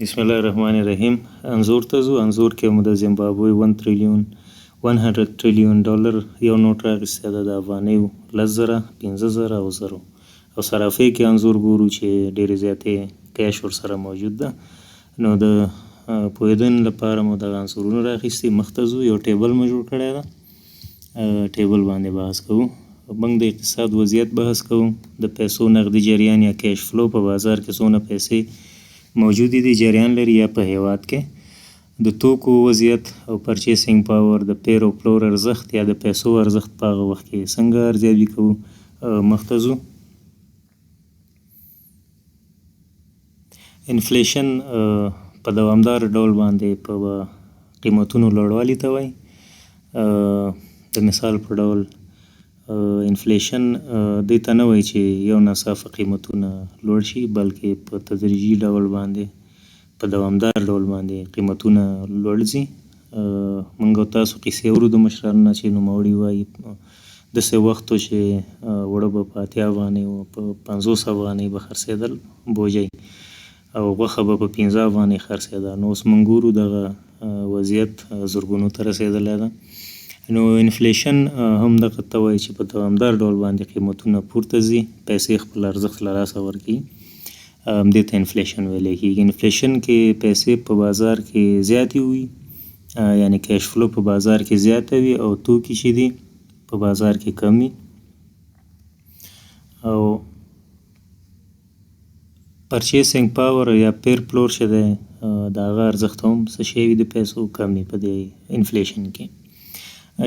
بسم الله الرحمن الرحیم. انځور ته ځو. انځور کې مو د زیمبابوې 1 تریلیون ډالر یو نوټ راغستی ده، د افغانیو 10,000 15,000 او 0 او صرافۍ کې انځور ګورو چې ډېرې زیاتې کیش ورسره موجود ده. نو د پوهېدنې لپاره مو دغه انځورونه راخیستي. مخته ځو، یو ټیبل مو جوړ کړی ده، ټیبل باندې بحث کوو. موږ د اقتصاد وضعیت بحث کوو، د پیسو نقدي جریان یا کیش فلو په بازار کې څونه پیسې موجودې دي، جریان لري یا په هیواد کې، د توکو وضعیت او پرچیسینګ پاور، د پیر او پلور ارزښت یا د پیسو ارزښت په هغه وخت کې څنګه ارزیابي کوو. مخته ځو. انفلیشن په دوامدار ډول باندې په قیمتونو لوړوالي ته وایي. د مثال په ډول انفلیشن دې ته نه وایي چې یو ناڅاپه قیمتونه لوړ شي، بلکې په تدریجي ډول باندې په دوامدار ډول باندې قیمتونه لوړ ځي. موږ او تاسو کیسې اورو د مشرانو نه چې نوموړي وایي داسې وخت و چې اوړه به په 80 افغانۍ او په 50 افغانۍ به خرڅېدل بوجۍ، او غوښه به په 15 افغانۍ خرڅېده. نو اوس موږ ګورو دغه وضعیت زرګونو ته رسېدلی ده. نو انفلیشن هم دغه ته وایي چې په دوامدار ډول باندې قیمتونه پورته ځي، پیسې خپل ارزښت له لاسه ورکوي. دې ته انفلیشن ویلی کېږي. انفلیشن کې پیسې په بازار کې زیاتې وي، یعنې کیش فلو په بازار کې زیاته وي او توکي چې دي په بازار کې کم وي. او پرچیسینګ پاور یا پیر پلور چې دی د هغه ارزښت هم څه شی وي د پیسو کم وي په دې انفلیشن کې.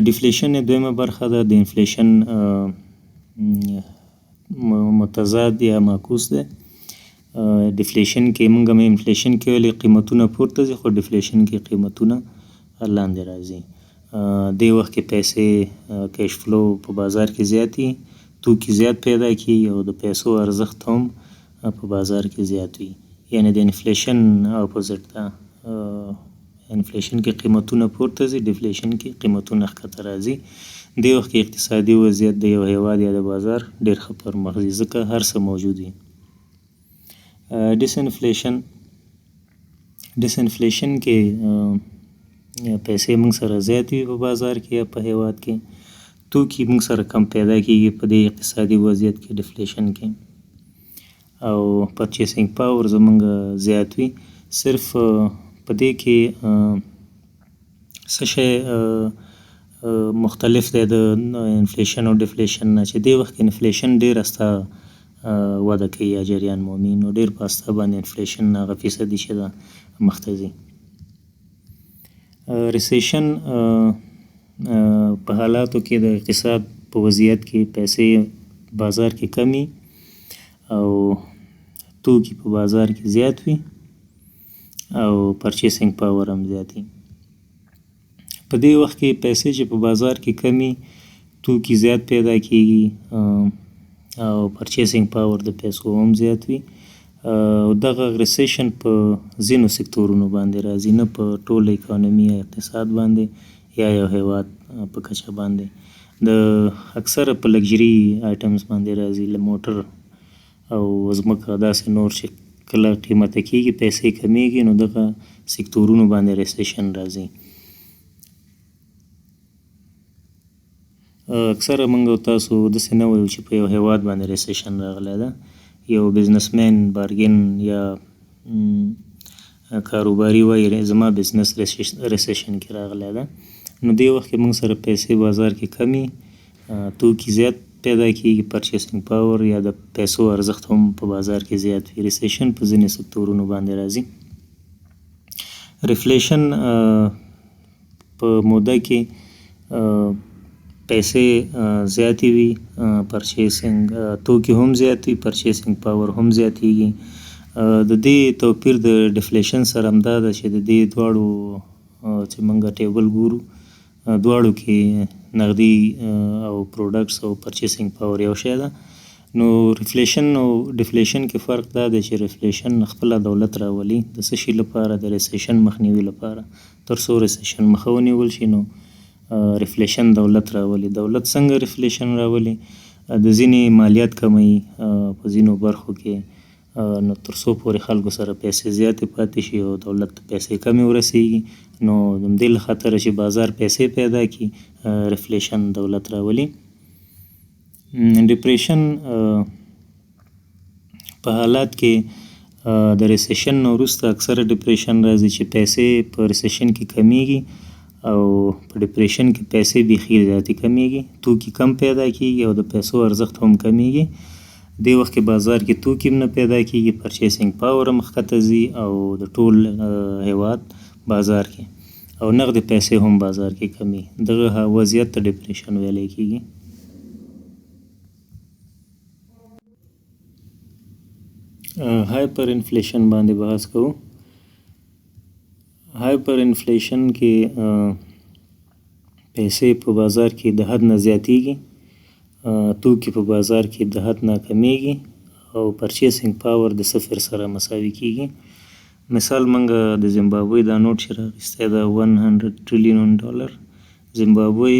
ډیفلیشن دویمه برخه ده. د انفلیشن متضاد یا معکوس ده. ډیفلیشن کې موږ هم انفلیشن کې ویلې قیمتونه پورته ځي، خو ډیفلیشن کې قیمتونه لاندې راځي. دې وخت کې پیسې کیش فلو په بازار کې زیاتې، توکي زیات پیدا کېږي او د پیسو ارزښت هم په بازار کې زیات وي. یعنې د انفلیشن اپوزیټ ده. انفلیشن کې قیمتونه پورته ځي، ډیفلیشن کې قیمتونه ښکته راځي. دې وخت کې اقتصادي وضعیت د یو هیواد یا د بازار ډېر ښه پرمخ ځي، ځکه هر څه موجود وي. ډیس انفلیشن کې پیسې موږ سره زیات وي په بازار کې یا په هیواد کې، توکي موږ سره کم پیدا کېږي په دې اقتصادي وضعیت کې ډیفلیشن کې، او پرچیسینګ پاور زموږ زیات وي. صرف په دې کې څه شی مختلف دی د انفلیشن او ډیفلیشن نه، چې دې وخت کې انفلیشن ډېر استه وده کوي یا جریان مومي، نو ډېر په استه باندې انفلیشن هغه فیصدي چې ده مخته ځي. ریسیشن په حالاتو کې د اقتصاد په وضعیت کې پیسې بازار کې کمي او توکي په بازار کې زیات وي او پرچیسینګ پاور هم زیات وي. په دې وخت کې پیسې چې په بازار کې کمي، توکي زیات پیدا کېږي او پرچیسینګ پاور د پیسو هم زیات وي. او دغه ریسیشن په ځینو سکتورونو باندې راځي، نه په ټول اکانومي یا اقتصاد باندې یا یو هیواد په کچه باندې. د اکثره په لګژري آیټمز باندې راځي، له موټر او ځمکه داسې نور چې کله قیمته کېږي پیسې کمیږي، نو دغه سکتورونو باندې ریسیشن راځي. اکثره موږ او تاسو داسې نه وایو چې په یو هیواد باندې ریسیشن راغلی ده. یو بزنسمین بارګین یا کاروباري وایي زما بزنس ریسیشن کې راغلی ده. نو دې وخت کې موږ سره پیسې بازار کې کمي، توکي زیات پیدا کېږي، پرچیسینګ پاور یا د پیسو ارزښت هم په بازار کې زیات وي. ریسیشن په ځینې سکتورونو باندې راځي. ریفلیشن په موده کې پیسې زیاتې وي، پرچیسینګ توکي هم زیات وي، پرچیسینګ پاور هم زیاتېږي. د دې توپیر د ډیفلیشن سره همدا ده چې د دې دواړو چې موږ ټیبل ګورو دواړو کې نقدي او پروډکټس او پرچیسینګ پاور یو شی ده. نو ریفلیشن او ډیفلیشن کې فرق دا دی چې ریفلیشن خپله دولت راولي د څه شي لپاره، د ریسیشن مخنیوي لپاره. تر څو ریسیشن مخه ونیول شي نو ریفلیشن دولت راولي. دولت څنګه ریفلیشن راولي؟ د ځینې مالیات کموي په ځینو برخو کې، نو تر څو پورې خلکو سره پیسې زیاتې پاتې شي او دولت ته پیسې کمې ورسیږي نو د همدې له خاطره چې بازار پیسې پیدا کړي ریفلیشن دولت راولي. ډیپریشن په حالات کې د ریسیشن نه وروسته اکثره ډیپریشن راځي چې پیسې په ریسیشن کې کمیږي او په ډیپریشن کې پیسې بیخي زیاتې کمیږي، توکي کم پیدا کیږي او د پیسو ارزښت هم کمیږي. دې وخت کې بازار کې توکي هم نه پیدا کیږي، پرچیسینګ پاور هم ښکته ځي او د ټول هیواد بازار کې او نغدې پیسې هم بازار کې کمی. دغه وضعیت ته ډیپریشن ویلی کیږي. هایپر انفلیشن باندې بحث کوو. هایپر انفلیشن کې پیسې په بازار کې د حد نه زیاتیږي، توکي په بازار کې د حد نه کمیږي او پرچیسینګ پاور د صفر سره مساوي کیږي. مثال منګه د زیمبابوې دا نوټ چې راغستی ده $100 ټریلیون، زیمبابوې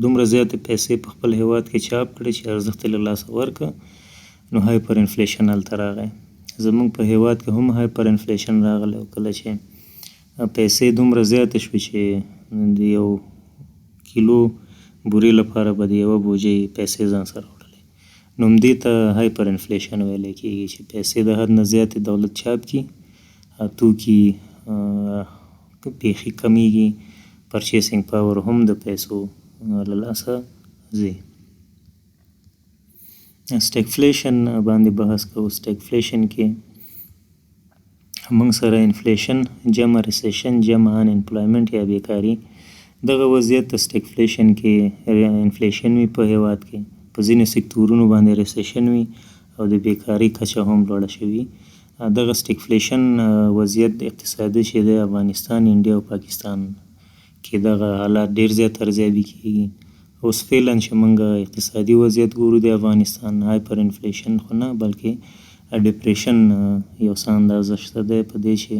دومره زیاتې پیسې په خپل هیواد کې چاپ کړې چې ارزښت یې له لاسه ورکړه نو هایپر انفلیشن هلته راغی. زموږ په هیواد کې هم هایپر انفلیشن راغلی او کله چې پیسې دومره زیاتې شوې چې د یو کیلو بورې لپاره به د یوه بوجۍ پیسې ځان سره وړلې نو همدې ته هایپر انفلیشن ویلی کیږي چې پیسې د حد نه زیاتې دولت چاپ کړي، توکي بیخي کمیږي، پرچیسینګ پاور هم د پیسو له لاسه ځي. سټیګفلیشن باندې بحث کوو. سټیګفلیشن کې موږ سره انفلیشن جمع ریسیشن جمع ان امپلایمنټ یا بیکاري، دغه وضعیت د سټیګفلیشن کې انفلیشن وي په هیواد کې، په ځینې سکتورونو باندې ریسیشن وي او د بیکاري کچه هم لوړه شوي. دغه سټیګفلیشن وضعیت د اقتصادي چې دی افغانستان، انډیا او پاکستان کې دغه حالات ډیر زیات ارزیابي کیږي. اوس فعلا چې موږ اقتصادي وضعیت ګورو د افغانستان، هایپر انفلیشن خو نه بلکې ډیپریشن یو څه اندازه شته دی په دې چې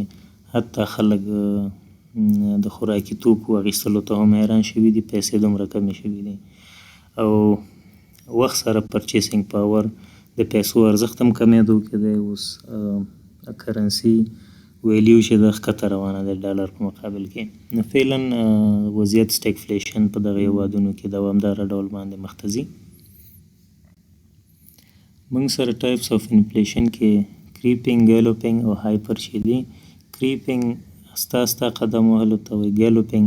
حتی خلک د خوراکي توکو اخیستلو ته هم حیران شوي دي، پیسې دومره کمې شوي دي او وخت سره پرچیسینګ پاور د پیسو ارزښت هم کمیدو کې دی. اوس کرنسي ویلیو چې ده ښکته روانه ده ډالر په مقابل کې. نو فعلا وضعیت سټیګفلیشن په دغه هیوادونو کې دوامداره ډول باندې مخ ته ځي. موږ سره ټایپس آف انفلیشن کې کریپینګ، ګیلوپینګ او هایپر چې دي. کریپینګ ستا قدم وهلو ته وایي، ګیلوپینګ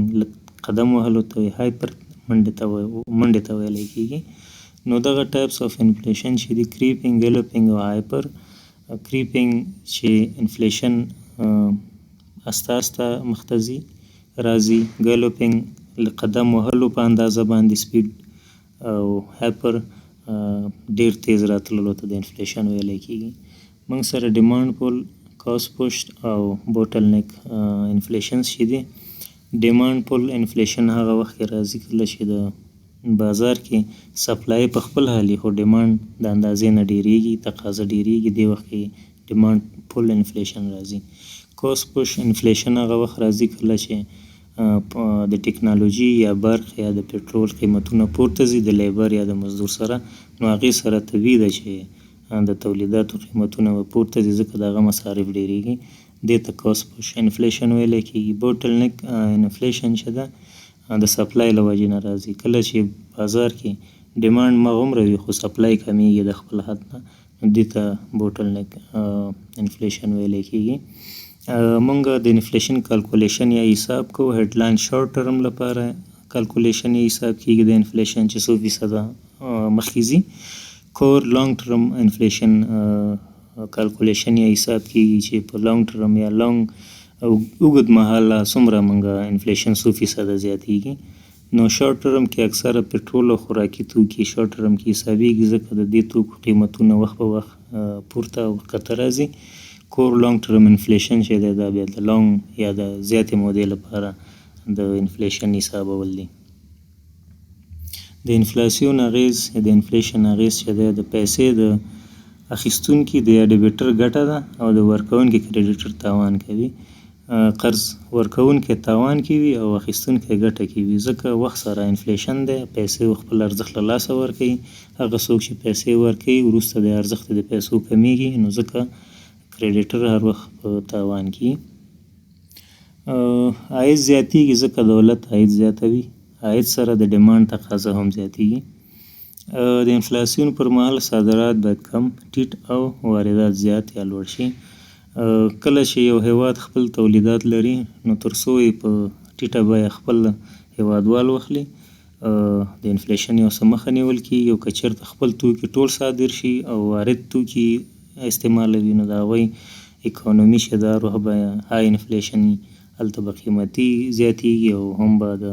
قدم وهلو ته وایي، هایپر منډې ته ویلی کیږي. نو دغه ټایپس آف انفلیشن چې دي کریپینګ، ګیلوپینګ او هایپر. کریپینګ چې انفلیشن استه مخ ته ځي راځي، ګیلوپینګ له قدم وهلو په اندازه باندې سپیډ او هایپر ډیر تیز راتللو ته د انفلیشن ویلی کیږي. موږ سره ډیمانډ پول، کاست پوش او بوټل نیک انفلیشنز چې دي. ډیمانډ پول انفلیشن هغه وخت کې راځي کله چې د بازار کې سپلای په خپل حالي خو ډیمانډ د اندازې نه ډیریږي، تقاضا ډیریږي، دې وخت کې ډیمانډ پول انفلیشن راځي. کاست پوش انفلیشن هغه وخت راځي کله چې د ټیکنالوژي یا برق یا د پټرول قیمتونه پورته ځي د لیبر یا د مزدور سره، نو هغې سره طبیعي ده چې د تولیداتو قیمتونه به پورته ځي ځکه د هغه مصارف ډیریږي. دې ته کاست پوش انفلیشن ویلی کیږي. بوټل نیک انفلیشن چې ده د سپلای له وجې نه راځي، کله چې بازار کې ډیمانډ مغومره وي خو سپلای کمیږي د خپل حد نه، دې ته بوټل نیک انفلیشن ویلی کیږي. مونږ د انفلیشن کالکولیشن یا حساب کوو. هیډلاین شارټ ټرم لپاره کالکولیشن یا حساب کیږي د انفلیشن چې څو فیصده مخکې ځي. کور لانګ ټرم انفلیشن کالکولیشن یا حساب کیږي چې په لانګ ټرم یا لانګ او اوږد مهاله څومره موږ انفلیشن څو فیصده زیاتیږي. نو شارټ ټرم کې اکثره پټرول او خوراکي توکي شارټ ټرم کې حسابیږي ځکه د دې توکو قیمتونه وخت په وخت پورته او ښکته راځي. کور لانګ ټرم انفلیشن چې دی دا بیا د لانګ یا د زیاتې مودې لپاره د انفلیشن حسابول دي. د انفلاسیون اغیز، د انفلیشن اغیز چې دی د پیسې د اخیستونکي د یا ډیبیټر ګټه ده او د ورکوونکي کریډیټر تاوان کوي. قرض ورکوونکی تاوان کې وي او اخیستونکی ګټه کې وي، ځکه وخت سره انفلیشن دی، پیسې خپل ارزښت له لاسه ورکوي. هغه څوک چې پیسې ورکوي وروسته د ارزښت د پیسو کمیږي، نو ځکه کریډیټر هر وخت په تاوان کې. عاید زیاتیږي ځکه دولت عاید زیاتوي، عاید سره د ډیمانډ تقاضا هم زیاتیږي. د انفلاسیون پر مهال صادرات باید کم، ټیټ او واردات زیات یا لوړ شي. کله چې یو هیواد خپل تولیدات لري، نو تر څو یې په ټیټه بیه خپل هیوادوال واخلي، د انفلیشن یو څه مخه نیول کېږي. او که چېرته خپل توکي ټول صادر شي او وارد توکي استعمالوي، نو د هغوی اکانومي چې دا روح به های انفلیشن وي، هلته به قیمتي زیاتیږي او هم به د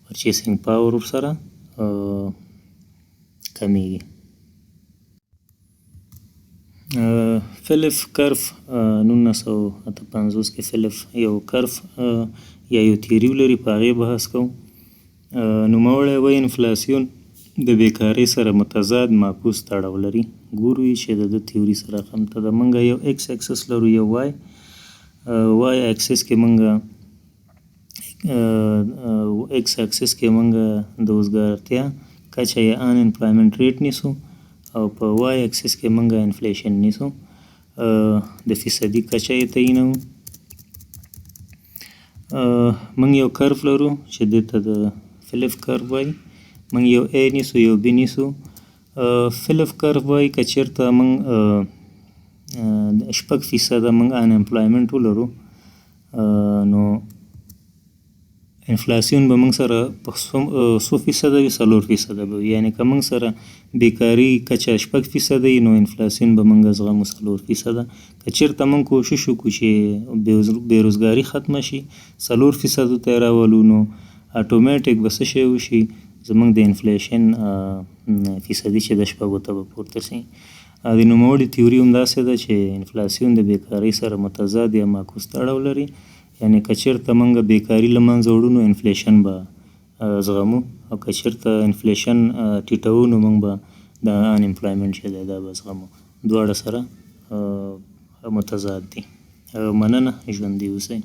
پرچیسینګ پاور ورسره کمیږي. فیلپ کرف 1958 کې فیلپ یو کرف یا یو تیوري لري، په هغې بحث کوو. نوموړی وایي انفلاسیون د بیکارۍ سره متضاد معکوس تړاو لري. ګورو چې د ده تیوري سره همته ده. موږ یو ایکس اکسس لرو، یو وای اکسس کې موږ ایکس اکسس کې موږ د وزګارتیا کچه یا ان امپلایمنټ ریټ نیسو، او په وای اکسس کې موږ انفلیشن نیسو، د فیصدي کچه یې تعینوو. موږ یو کرف لرو چې دې ته د فیلپ کرف وایي. موږ یو ای نیسو، یو بی نیسو. فیلپ کرف وایي که چېرته موږ 6% موږ ان امپلایمنټ ولرو، نو انفلاسیون به موږ سره په 100% وي، 4% به وي. یعنې که موږ سره بیکاري کچه 6% وي، نو انفلاسیون به موږ زغمو 4%. که چېرته موږ کوشش وکړو چې بېروزګاري ختمه شي، 4% ته یې راولو، نو اټومیټیک به څه شی وشي، زموږ د انفلیشن فیصدي چې ده 6 ته به پورته شي. د نوموړي تیوري همداسې ده چې انفلاسیون د بیکارۍ سره متضاد یا معکوس تړاو لري. یعنې که چېرته موږ بیکاري له منځه وړو، نو انفلیشن به زغمو، او که چېرته انفلیشن ټیټوو، نو موږ به د ان امپلایمنټ چې دی دا به زغمو. دواړه سره متضاد دي. مننه، ژوندي اوسئ.